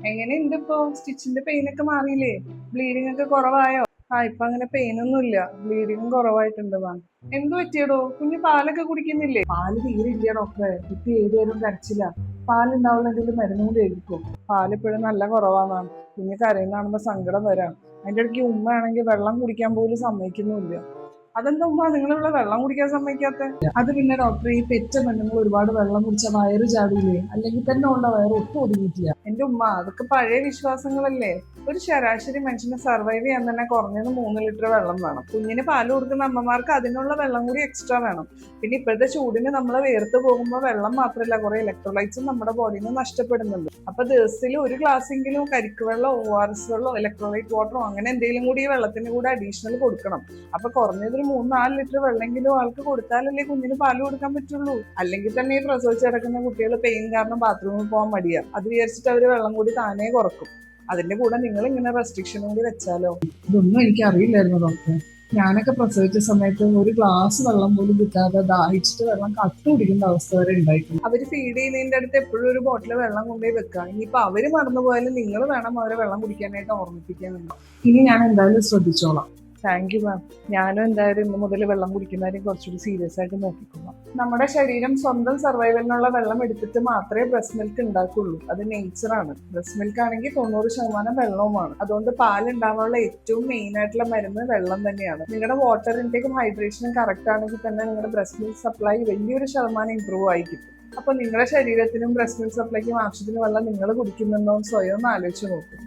എങ്ങനെയുണ്ട് ഇപ്പൊ സ്റ്റിച്ചിന്റെ പെയിൻ ഒക്കെ മാറിയില്ലേ? ബ്ലീഡിംഗ് ഒക്കെ കുറവായോ? ഇപ്പൊ അങ്ങനെ പെയിൻ ഒന്നും ഇല്ല, ബ്ലീഡിങ്ങും കുറവായിട്ടുണ്ട് മാം. എന്ത് പറ്റിയടോ? കുഞ്ഞ് പാലൊക്കെ കുടിക്കുന്നില്ലേ? പാല് തീരെ ഇല്ല ഡോക്ടറെ, കുട്ടി ഏതുവരും കരച്ചില്ല. പാലുണ്ടാവുന്ന എന്തെങ്കിലും മരുന്നും കൂടി എഴുതിക്കും. പാലിപ്പോഴും നല്ല കുറവാ മാം. കുഞ്ഞ് കരയുന്ന കാണുമ്പോ സങ്കടം വരാം. അതിന്റെ ഇടയ്ക്ക് ഉമ്മ ആണെങ്കിൽ വെള്ളം കുടിക്കാൻ പോലും സമ്മതിക്കുന്നുമില്ല. അതെന്താ ഉമ്മ നിങ്ങളിവിടെ വെള്ളം കുടിക്കാൻ സമ്മതിക്കാത്ത? അത് പിന്നെ ഡോക്ടർ, ഈ പെറ്റ പെണ്ണുങ്ങൾ ഒരുപാട് വെള്ളം കുടിച്ച വയറ് ചാടില്ലേ, അല്ലെങ്കിൽ തന്നെ ഉള്ള വയറ് ഒട്ടും ഒതുങ്ങിയിട്ടില്ല. എന്റെ ഉമ്മ, അതൊക്കെ പഴയ വിശ്വാസങ്ങളല്ലേ. ഒരു ശരാശരി മനുഷ്യന് സർവൈവ് ചെയ്യാൻ തന്നെ കുറഞ്ഞത് 3 ലിറ്റർ വെള്ളം വേണം. കുഞ്ഞിന് പാല് കൊടുക്കുന്ന അമ്മമാർക്ക് അതിനുള്ള വെള്ളം കൂടി എക്സ്ട്രാ വേണം. പിന്നെ ഇപ്പോഴത്തെ ചൂടിന് നമ്മൾ വേർത്ത് പോകുമ്പോൾ വെള്ളം മാത്രമല്ല, കുറെ ഇലക്ട്രോലൈറ്റ്സും നമ്മുടെ ബോഡിയിൽ നിന്ന് നഷ്ടപ്പെടുന്നുണ്ട്. അപ്പൊ ദിവസത്തിൽ ഒരു ഗ്ലാസ്സെങ്കിലും കരിക്ക് വെള്ളമോ ORS വെള്ളമോ ഇലക്ട്രോലൈറ്റ് വാട്ടറോ അങ്ങനെ എന്തെങ്കിലും കൂടി ഈ വെള്ളത്തിന് കൂടെ അഡീഷണൽ കൊടുക്കണം. അപ്പൊ കുറഞ്ഞത് ഒരു 3-4 ലിറ്റർ വെള്ളമെങ്കിലും ആൾക്ക് കൊടുത്താലല്ലേ കുഞ്ഞിന് പാല് കൊടുക്കാൻ പറ്റുള്ളൂ. അല്ലെങ്കിൽ തന്നെ ഈ പ്രസവിച്ച് കിടക്കുന്ന കുട്ടികൾ പെയിൻ കാരണം ബാത്റൂമിൽ പോകാൻ മടിയാ. അത് വിചാരിച്ചിട്ട് അവര് വെള്ളം കൂടി താനേ കുറക്കും. അതിന്റെ കൂടെ നിങ്ങൾ ഇങ്ങനെ റെസ്ട്രിക്ഷൻ കൂടി വെച്ചാലോ? ഇതൊന്നും എനിക്ക് അറിയില്ലായിരുന്നു ഡോക്ടർ. ഞാനൊക്കെ പ്രസവിച്ച സമയത്ത് ഒരു ഗ്ലാസ് വെള്ളം പോലും കിട്ടാതെ ദാഹിച്ചിട്ട് വെള്ളം കട്ടു കുടിക്കുന്ന അവസ്ഥ വരെ ഉണ്ടായിട്ടുണ്ട്. അവര് ഫീഡ് ചെയ്യുന്നതിന്റെ അടുത്ത് എപ്പോഴും ഒരു ബോട്ടിൽ വെള്ളം കൊണ്ടുപോയി വെക്കുക. ഇനിയിപ്പോ അവര് മറന്നുപോയാലും നിങ്ങൾ വേണം അവരെ വെള്ളം കുടിക്കാനായിട്ട് ഓർമ്മിപ്പിക്കാൻ വേണ്ടി. ഇനി ഞാൻ എന്തായാലും ശ്രദ്ധിച്ചോളാം. Thank you ma'am. ഞാനും എന്തായാലും ഇന്ന് മുതൽ വെള്ളം കുടിക്കുന്നവരെയും കുറച്ചുകൂടി സീരിയസ് ആയിട്ട് നോക്കിക്കൊള്ളാം. നമ്മുടെ ശരീരം സ്വന്തം സർവൈവലിനുള്ള വെള്ളം എടുത്തിട്ട് മാത്രമേ ബ്രസ്റ്റ് മിൽക്ക് ഉണ്ടാക്കുള്ളൂ. അത് നേച്ചറാണ്. ബ്രസ്റ്റ് മിൽക്ക് ആണെങ്കിൽ 90% വെള്ളവുമാണ്. അതുകൊണ്ട് പാലുണ്ടാവാനുള്ള ഏറ്റവും മെയിൻ ആയിട്ടുള്ള മരുന്ന് വെള്ളം തന്നെയാണ്. നിങ്ങളുടെ വാട്ടർ ഇൻടേക്കും ഹൈഡ്രേഷനും കറക്റ്റ് ആണെങ്കിൽ തന്നെ നിങ്ങളുടെ ബ്രസ്റ്റ് മിൽക്ക് സപ്ലൈ വലിയൊരു ശതമാനം ഇമ്പ്രൂവ് ആയി കിട്ടും. അപ്പൊ നിങ്ങളുടെ ശരീരത്തിനും ബ്രസ്റ്റ് മിൽക്ക് സപ്ലൈക്കും ആവശ്യത്തിന് വെള്ളം നിങ്ങൾ കുടിക്കുന്നുണ്ടോ എന്ന് സ്വയം ഒന്ന് ആലോചിച്ച് നോക്കും.